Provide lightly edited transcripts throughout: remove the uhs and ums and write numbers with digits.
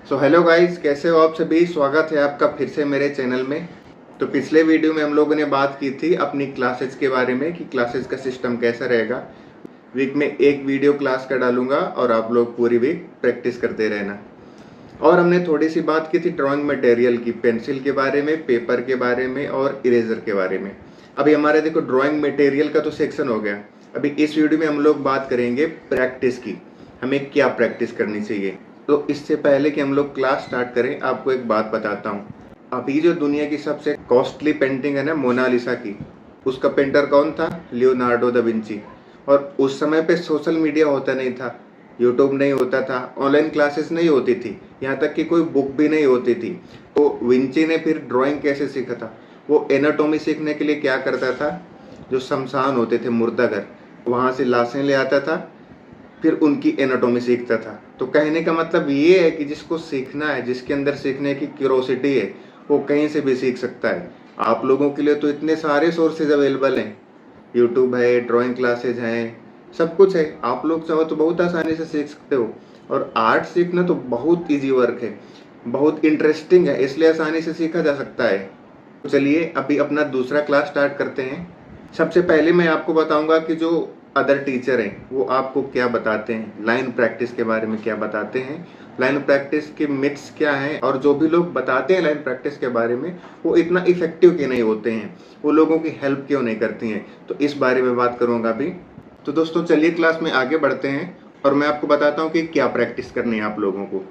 So hello guys, कैसे हो आप सभी। स्वागत है आपका फिर से मेरे चैनल में। तो पिछले वीडियो में हम लोगों ने बात की थी अपनी क्लासेस के बारे में कि क्लासेस का सिस्टम कैसा रहेगा। वीक में एक वीडियो क्लास का डालूंगा और आप लोग पूरी वीक प्रैक्टिस करते रहना। और हमने थोड़ी सी बात की थी ड्राइंग मटेरियल की, पेंसिल के बारे में, पेपर के बारे में और इरेजर के बारे में। अभी हमारे देखो ड्राइंग मटेरियल का तो सेक्शन हो गया। अभी इस वीडियो में हम लोग बात करेंगे प्रैक्टिस की, हमें क्या प्रैक्टिस करनी चाहिए। तो इससे पहले कि हम लोग क्लास स्टार्ट करें, आपको एक बात बताता हूँ। अभी जो दुनिया की सबसे कॉस्टली पेंटिंग है ना, मोनालिसा की, उसका पेंटर कौन था? Leonardo da Vinci. और उस समय पे सोशल मीडिया होता नहीं था, यूट्यूब नहीं होता था, ऑनलाइन क्लासेस नहीं होती थी, यहाँ तक कि कोई बुक भी नहीं होती थी। तो विंची ने फिर ड्राइंग कैसे सीखा था? वो एनाटॉमी सीखने के लिए क्या करता था, जो शमशान होते थे, मुर्दाघर, वहाँ से लाशें ले आता था, फिर उनकी एनाटॉमी सीखता था। तो कहने का मतलब ये है कि जिसको सीखना है, जिसके अंदर सीखने की क्यूरोसिटी है, वो कहीं से भी सीख सकता है। आप लोगों के लिए तो इतने सारे सोर्सेज अवेलेबल हैं, यूट्यूब है, ड्राइंग क्लासेज हैं, सब कुछ है। आप लोग चाहो तो बहुत आसानी से सीख सकते हो। और आर्ट सीखना तो बहुत इजी वर्क है, बहुत इंटरेस्टिंग है, इसलिए आसानी से सीखा जा सकता है। तो चलिए अभी अपना दूसरा क्लास स्टार्ट करते हैं। सबसे पहले मैं आपको बताऊंगा कि जो अदर टीचर हैं वो आपको क्या बताते हैं, लाइन प्रैक्टिस के बारे में क्या बताते हैं, लाइन प्रैक्टिस के मिथ्स क्या हैं, और जो भी लोग बताते हैं लाइन प्रैक्टिस के बारे में वो इतना इफेक्टिव क्यों नहीं होते हैं, वो लोगों की हेल्प क्यों नहीं करती हैं। तो इस बारे में बात करूंगा अभी। तो दोस्तों चलिए क्लास में आगे बढ़ते हैं और मैं आपको बताता हूँ कि क्या प्रैक्टिस करनी है आप लोगों को।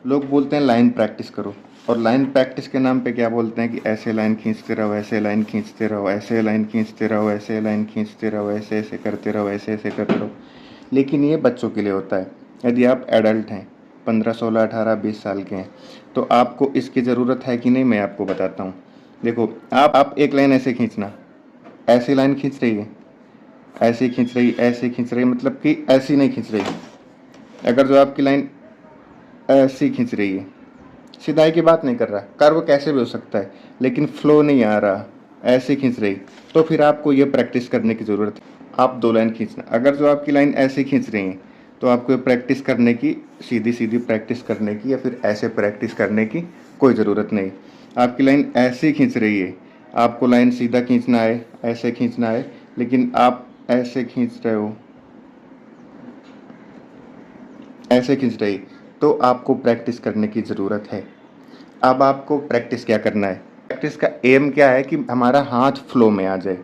लोग बोलते हैं लाइन प्रैक्टिस करो, और लाइन प्रैक्टिस के नाम पे क्या बोलते हैं कि ऐसे लाइन खींचते रहो, ऐसे लाइन खींचते रहो, ऐसे लाइन खींचते रहो, ऐसे लाइन खींचते रहो, ऐसे ऐसे करते रहो, ऐसे ऐसे करते रहो। लेकिन ये बच्चों के लिए होता है। यदि आप एडल्ट हैं, 15, 16, 18, 20 साल के हैं, तो आपको इसकी ज़रूरत है कि नहीं, मैं आपको बताता हूँ। देखो, आप एक लाइन ऐसे खींचना, ऐसी लाइन खींच रही है, ऐसी खींच रही, ऐसे खींच रही, मतलब कि ऐसी नहीं खींच रही। अगर जो आपकी लाइन ऐसी खींच रही है, सिधाई की बात नहीं कर रहा, कर्व कैसे भी हो सकता है, लेकिन फ्लो नहीं आ रहा, ऐसे खींच रही, तो फिर आपको ये प्रैक्टिस करने की ज़रूरत है। आप 2 लाइन खींचना। अगर जो आपकी लाइन ऐसे खींच रही है तो आपको ये प्रैक्टिस करने की, सीधी सीधी प्रैक्टिस करने की या फिर ऐसे प्रैक्टिस करने की कोई ज़रूरत नहीं। आपकी लाइन ऐसे खींच रही है, आपको लाइन सीधा खींचना है, ऐसे खींचना है, लेकिन आप ऐसे खींच रहे हो, ऐसे खींच रही, तो आपको प्रैक्टिस करने की ज़रूरत है। अब आपको प्रैक्टिस क्या करना है? प्रैक्टिस का एम क्या है कि हमारा हाथ फ्लो में आ जाए।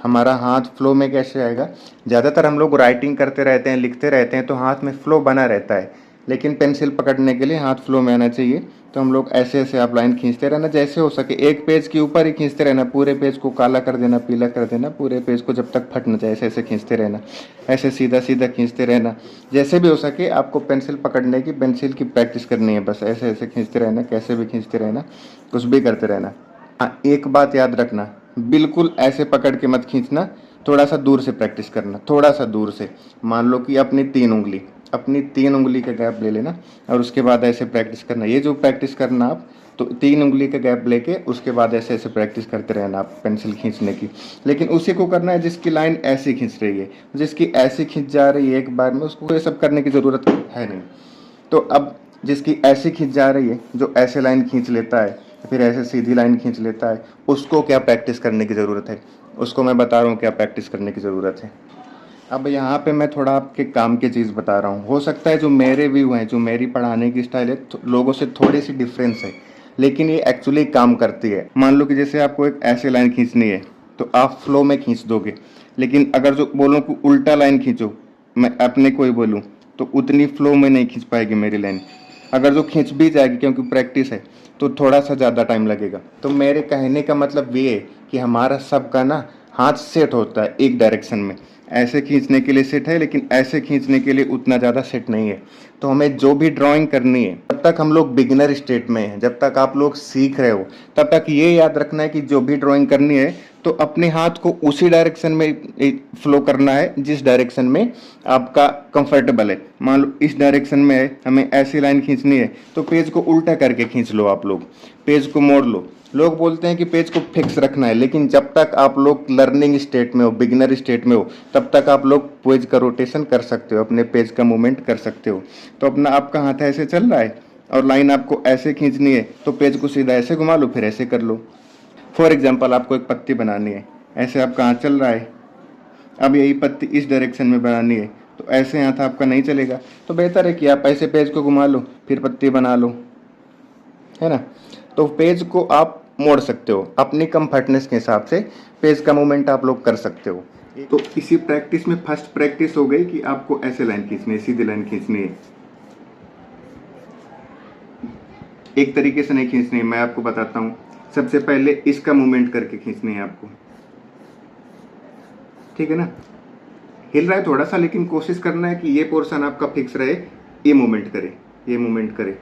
हमारा हाथ फ्लो में कैसे आएगा? ज़्यादातर हम लोग राइटिंग करते रहते हैं, लिखते रहते हैं, तो हाथ में फ्लो बना रहता है, लेकिन पेंसिल पकड़ने के लिए हाथ फ्लो में आना चाहिए। तो हम लोग ऐसे ऐसे आप लाइन खींचते रहना, जैसे हो सके एक पेज के ऊपर ही खींचते रहना, पूरे पेज को काला कर देना, पीला कर देना, पूरे पेज को जब तक फट न जाए, ऐसे ऐसे खींचते रहना, ऐसे सीधा सीधा खींचते रहना। जैसे भी हो सके आपको पेंसिल पकड़ने की, पेंसिल की प्रैक्टिस करनी है, बस ऐसे ऐसे खींचते रहना, कैसे भी खींचते रहना, कुछ भी करते रहना। हाँ, एक बात याद रखना, बिल्कुल ऐसे पकड़ के मत खींचना, थोड़ा सा दूर से प्रैक्टिस करना, थोड़ा सा दूर से। मान लो कि अपनी तीन उंगली का गैप ले लेना और उसके बाद ऐसे प्रैक्टिस करना। ये जो प्रैक्टिस करना आप, तो 3 उंगली का गैप लेके उसके बाद ऐसे ऐसे प्रैक्टिस करते रहना आप पेंसिल खींचने की। लेकिन उसी को करना है जिसकी लाइन ऐसी खींच रही है, जिसकी ऐसी खींच जा रही है एक बार में, उसको ये सब करने की ज़रूरत है नहीं। तो अब जिसकी ऐसी खींच जा रही है, जो ऐसे लाइन खींच लेता है, फिर ऐसे सीधी लाइन खींच लेता है, उसको क्या प्रैक्टिस करने की ज़रूरत है, उसको मैं बता रहा हूँ क्या प्रैक्टिस करने की ज़रूरत है। अब यहाँ पे मैं थोड़ा आपके काम की चीज़ बता रहा हूँ। हो सकता है जो मेरे व्यू हैं, जो मेरी पढ़ाने की स्टाइल है, लोगों से थोड़ी सी डिफरेंस है, लेकिन ये एक्चुअली काम करती है। मान लो कि जैसे आपको एक ऐसे लाइन खींचनी है, तो आप फ्लो में खींच दोगे, लेकिन अगर जो बोलो कि उल्टा लाइन खींचो, मैं अपने को ही बोलूँ, तो उतनी फ्लो में नहीं खींच पाएगी मेरी लाइन। अगर जो खींच भी जाएगी, क्योंकि प्रैक्टिस है, तो थोड़ा सा ज़्यादा टाइम लगेगा। तो मेरे कहने का मतलब ये है कि हमारा सबका ना हाथ सेट होता है एक डायरेक्शन में, ऐसे खींचने के लिए सेट है, लेकिन ऐसे खींचने के लिए उतना ज़्यादा सेट नहीं है। तो हमें जो भी ड्राइंग करनी है, जब तक हम लोग बिगिनर स्टेट में हैं, जब तक आप लोग सीख रहे हो, तब तक ये याद रखना है कि जो भी ड्राइंग करनी है तो अपने हाथ को उसी डायरेक्शन में फ्लो करना है जिस डायरेक्शन में आपका कंफर्टेबल है। मान लो इस डायरेक्शन में है, हमें ऐसी लाइन खींचनी है तो पेज को उल्टा करके खींच लो, आप लोग पेज को मोड़ लो। लोग बोलते हैं कि पेज को फिक्स रखना है, लेकिन जब तक आप लोग लर्निंग स्टेट में हो, बिगिनर स्टेट में हो, तब तक आप लोग पेज का रोटेशन कर सकते हो, अपने पेज का मूवमेंट कर सकते हो। तो अपना आपका हाथ ऐसे चल रहा है और लाइन आपको ऐसे खींचनी है तो पेज को सीधा ऐसे घुमा लो, फिर ऐसे कर लो। फॉर एग्जाम्पल आपको एक पत्ती बनानी है, ऐसे आपका हाथ चल रहा है, अब यही पत्ती इस डायरेक्शन में बनानी है तो ऐसे हाथ आपका नहीं चलेगा, तो बेहतर है कि आप ऐसे पेज को घुमा लो फिर पत्ती बना लो, है ना। तो पेज को आप मोड़ सकते हो अपनी कंफर्टनेस के हिसाब से, पेज का मूवमेंट आप लोग कर सकते हो। तो इसी प्रैक्टिस में फर्स्ट प्रैक्टिस हो गई कि आपको ऐसे लाइन खींचनी है, सीधी लाइन खींचनी है, एक तरीके से नहीं खींचनी है, मैं आपको बताता हूँ। सबसे पहले इसका मूवमेंट करके खींचनी है आपको, ठीक है ना। हिल रहा है थोड़ा सा, लेकिन कोशिश करना है कि ये पोर्शन आपका फिक्स रहे, ये मूवमेंट करे, ये मूवमेंट करे,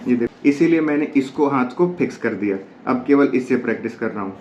ये देखो। इसीलिए मैंने इसको हाथ को फिक्स कर दिया, अब केवल इससे प्रैक्टिस कर रहा हूं।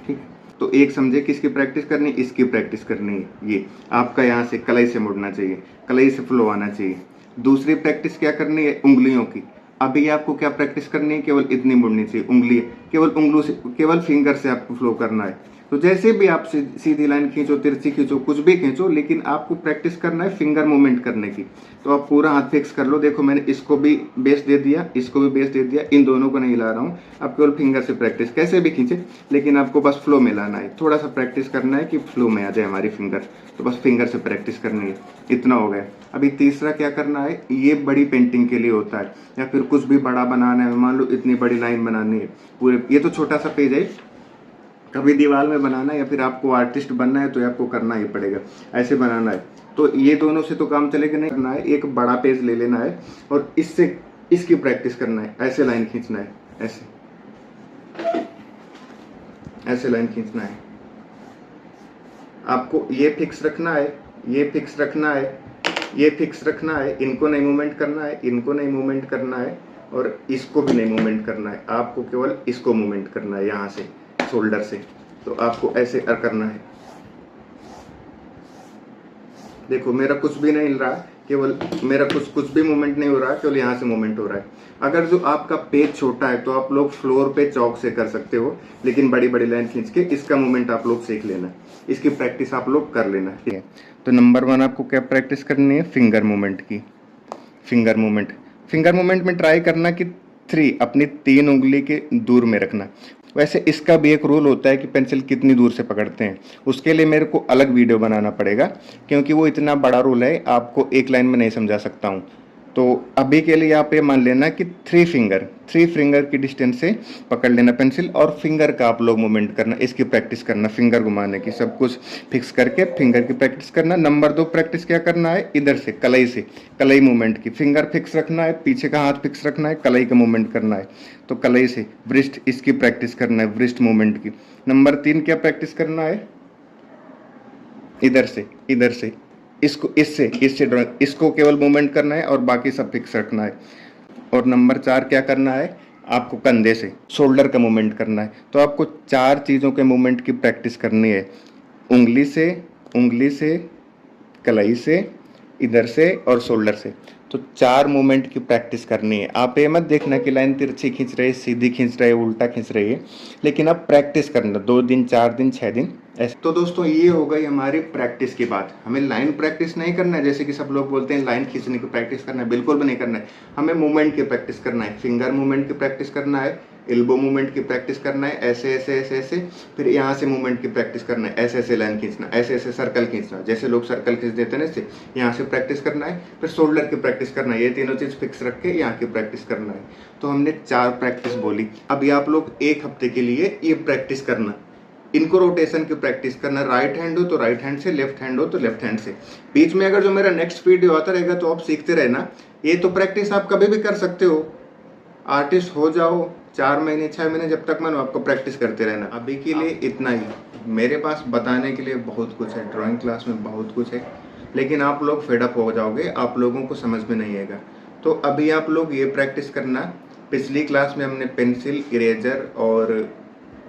ठीक, तो एक समझे किसकी प्रैक्टिस करनी, इसकी प्रैक्टिस करनी है। ये आपका यहाँ से कलाई से मुड़ना चाहिए, कलाई से फ्लो आना चाहिए। दूसरी प्रैक्टिस क्या करनी है, उंगलियों की। अभी आपको क्या प्रैक्टिस करनी है, केवल इतनी मुड़नी चाहिए उंगली, केवल उंगलों से, केवल फिंगर से आपको फ्लो करना है। तो जैसे भी आप सीधी लाइन खींचो, तिरछी खींचो, कुछ भी खींचो, लेकिन आपको प्रैक्टिस करना है फिंगर मूवमेंट करने की। तो आप पूरा हाथ फिक्स कर लो। देखो मैंने इसको भी बेस दे दिया, इसको भी बेस दे दिया, इन दोनों को नहीं हिला रहा हूँ। आप केवल फिंगर से प्रैक्टिस, कैसे भी खींचे, लेकिन आपको बस फ्लो में लाना है। थोड़ा सा प्रैक्टिस करना है कि फ्लो में आ जाए हमारी फिंगर, तो बस फिंगर से प्रैक्टिस करनी है। इतना हो गया। अभी तीसरा क्या करना है, ये बड़ी पेंटिंग के लिए होता है, या फिर कुछ भी बड़ा बनाना है। मान लो इतनी बड़ी लाइन बनानी है पूरे, ये तो छोटा सा पेज है, कभी दीवार में बनाना है या फिर आपको आर्टिस्ट बनना है तो आपको करना ही पड़ेगा, ऐसे बनाना है। तो ये दोनों से तो काम चलेगा नहीं, करना है एक बड़ा पेज ले लेना है और इससे इसकी प्रैक्टिस करना है। ऐसे लाइन खींचना है, ऐसे ऐसे लाइन खींचना है। आपको ये फिक्स रखना है, ये फिक्स रखना है, ये फिक्स रखना है, इनको नहीं मूवमेंट करना है, इनको नहीं मूवमेंट करना है, और इसको भी नहीं मूवमेंट करना है। आपको केवल इसको मूवमेंट करना है, यहाँ से शोल्डर से। तो आपको ऐसे करना है। देखो मेरा कुछ भी नहीं हिल रहा, केवल मेरा कुछ भी मूवमेंट नहीं हो रहा, केवल यहाँ से मूवमेंट हो रहा है। अगर जो आपका पेज छोटा है तो आप लोग फ्लोर पे चौक से कर सकते हो, लेकिन बड़ी बड़ी लाइन खींच के इसका मूवमेंट आप लोग सीख लेना, इसकी प्रैक्टिस आप लोग कर लेना, ठीक है। तो नंबर 1 आपको क्या प्रैक्टिस करनी है, फिंगर मूवमेंट की। फिंगर मूवमेंट में ट्राई करना कि 3 अपनी 3 उंगली के दूर में रखना। वैसे इसका भी एक रूल होता है कि पेंसिल कितनी दूर से पकड़ते हैं, उसके लिए मेरे को अलग वीडियो बनाना पड़ेगा, क्योंकि वो इतना बड़ा रूल है, आपको एक लाइन में नहीं समझा सकता हूँ। तो अभी के लिए आप ये मान लेना कि 3 फिंगर की डिस्टेंस से पकड़ लेना पेंसिल, और फिंगर का आप लोग मूवमेंट करना, इसकी प्रैक्टिस करना, फिंगर घुमाने की, सब कुछ फिक्स करके फिंगर की प्रैक्टिस करना। नंबर 2 प्रैक्टिस क्या करना है, इधर से कलाई मूवमेंट की। फिंगर फिक्स रखना है, पीछे का हाथ फिक्स रखना है, कलाई का मूवमेंट करना है। तो कलाई से ब्रिस्ट, इसकी प्रैक्टिस करना है, ब्रिस्ट मूवमेंट की। नंबर 3 क्या प्रैक्टिस करना है, इधर से इससे ड्राइंग, इसको केवल मूवमेंट करना है और बाकी सब फिक्स रखना है। और नंबर 4 क्या करना है, आपको कंधे से शोल्डर का मूवमेंट करना है। तो आपको 4 चीज़ों के मूवमेंट की प्रैक्टिस करनी है, उंगली से, कलाई से, इधर से और शोल्डर से। तो 4 मूवमेंट की प्रैक्टिस करनी है। आप ये मत देखना कि लाइन तिरछी खींच रहे, सीधी खींच रहे, उल्टा खींच रही है, लेकिन आप प्रैक्टिस करना 2 दिन, 4 दिन, 6 दिन ऐसे। तो दोस्तों ये हो गई हमारी प्रैक्टिस की बात। हमें लाइन प्रैक्टिस नहीं करना है, जैसे कि सब लोग बोलते हैं लाइन खींचने की प्रैक्टिस करना है, बिल्कुल भी नहीं करना है। हमें मूवमेंट की प्रैक्टिस करना है, फिंगर मूवमेंट की प्रैक्टिस करना है, एल्बो मूवमेंट की प्रैक्टिस करना है, ऐसे, फिर यहाँ से मूवमेंट की प्रैक्टिस करना है, ऐसे लाइन खींचना, ऐसे सर्कल खींचना, जैसे लोग सर्कल खींच देते हैं ना, इससे यहाँ से प्रैक्टिस करना है। फिर शोल्डर की प्रैक्टिस करना है, ये तीनों चीज़ फिक्स रख के यहाँ की प्रैक्टिस करना है। तो हमने 4 प्रैक्टिस बोली। अभी आप लोग 1 हफ्ते के लिए ये प्रैक्टिस करना, इनको रोटेशन की प्रैक्टिस करना, राइट हैंड हो तो राइट हैंड से, लेफ्ट हैंड हो तो लेफ्ट हैंड से। बीच में अगर जो मेरा नेक्स्ट वीडियो आता रहेगा तो आप सीखते रहना। ये तो प्रैक्टिस आप कभी भी कर सकते हो, आर्टिस्ट हो जाओ 4 महीने 6 महीने जब तक मन हो आपको प्रैक्टिस करते रहना। अभी के लिए इतना ही। मेरे पास बताने के लिए बहुत कुछ है, ड्राइंग क्लास में बहुत कुछ है, लेकिन आप लोग फेड अप हो जाओगे, आप लोगों को समझ में नहीं आएगा। तो अभी आप लोग ये प्रैक्टिस करना। पिछली क्लास में हमने पेंसिल, इरेजर और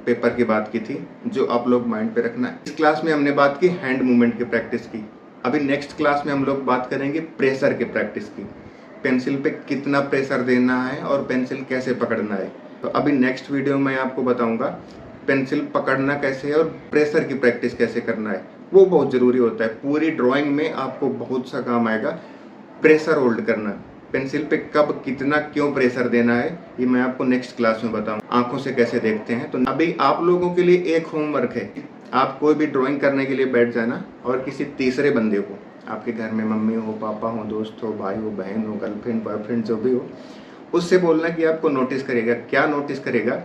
पेपर की बात की थी, जो आप लोग माइंड पे रखना। इस क्लास में हमने बात की हैंड मूवमेंट की प्रैक्टिस की। अभी नेक्स्ट क्लास में हम लोग बात करेंगे प्रेशर की प्रैक्टिस की, पेंसिल पे कितना प्रेशर देना है और पेंसिल कैसे पकड़ना है। तो अभी नेक्स्ट वीडियो में आपको बताऊंगा पेंसिल पकड़ना कैसे है और प्रेशर की प्रैक्टिस कैसे करना है। वो बहुत ज़रूरी होता है, पूरी ड्राइंग में आपको बहुत सा काम आएगा। प्रेशर होल्ड करना, पेंसिल पे कब कितना क्यों प्रेशर देना है, ये मैं आपको नेक्स्ट क्लास में बताऊंगा। आंखों से कैसे देखते हैं। तो अभी आप लोगों के लिए एक होमवर्क है, आप कोई भी ड्राइंग करने के लिए बैठ जाना और किसी तीसरे बंदे को, आपके घर में मम्मी हो, पापा हो, दोस्त हो, भाई हो, बहन हो, गर्लफ्रेंड, बॉयफ्रेंड, जो भी हो, उससे बोलना कि आपको नोटिस करेगा। क्या नोटिस करेगा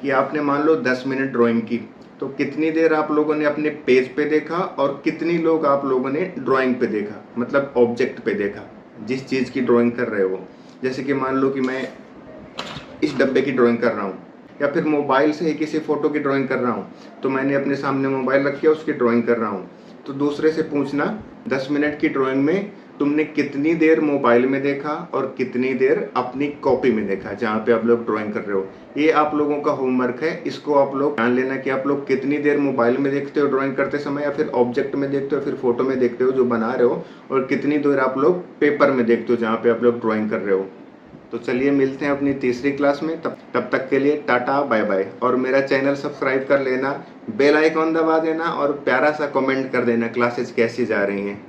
कि आपने मान लो 10 मिनट ड्राइंग की, तो कितनी देर आप लोगों ने अपने पेज पे देखा और कितनी लोग आप लोगों ने ड्राइंग पे देखा, मतलब ऑब्जेक्ट पे देखा, जिस चीज़ की ड्राइंग कर रहे हो। जैसे कि मान लो कि मैं इस डब्बे की ड्राइंग कर रहा हूँ, या फिर मोबाइल से ही किसी फोटो की ड्राइंग कर रहा हूँ, तो मैंने अपने सामने मोबाइल रख के उसकी ड्राइंग कर रहा हूँ। तो दूसरे से पूछना 10 मिनट की ड्राइंग में तुमने कितनी देर मोबाइल में देखा और कितनी देर अपनी कॉपी में देखा, जहाँ पे आप लोग ड्राइंग कर रहे हो। ये आप लोगों का होमवर्क है, इसको आप लोग जान लेना कि आप लोग कितनी देर मोबाइल में देखते हो ड्राइंग करते समय, या फिर ऑब्जेक्ट में देखते हो, फिर फोटो में देखते हो जो बना रहे हो, और कितनी देर आप लोग पेपर में देखते हो जहाँ पे आप लोग ड्राइंग कर रहे हो। तो चलिए मिलते हैं अपनी तीसरी क्लास में। तब तक के लिए टाटा बाय बाय। और मेरा चैनल सब्सक्राइब कर लेना, बेल आइकॉन दबा देना और प्यारा सा कमेंट कर देना क्लासेस कैसी जा रही हैं।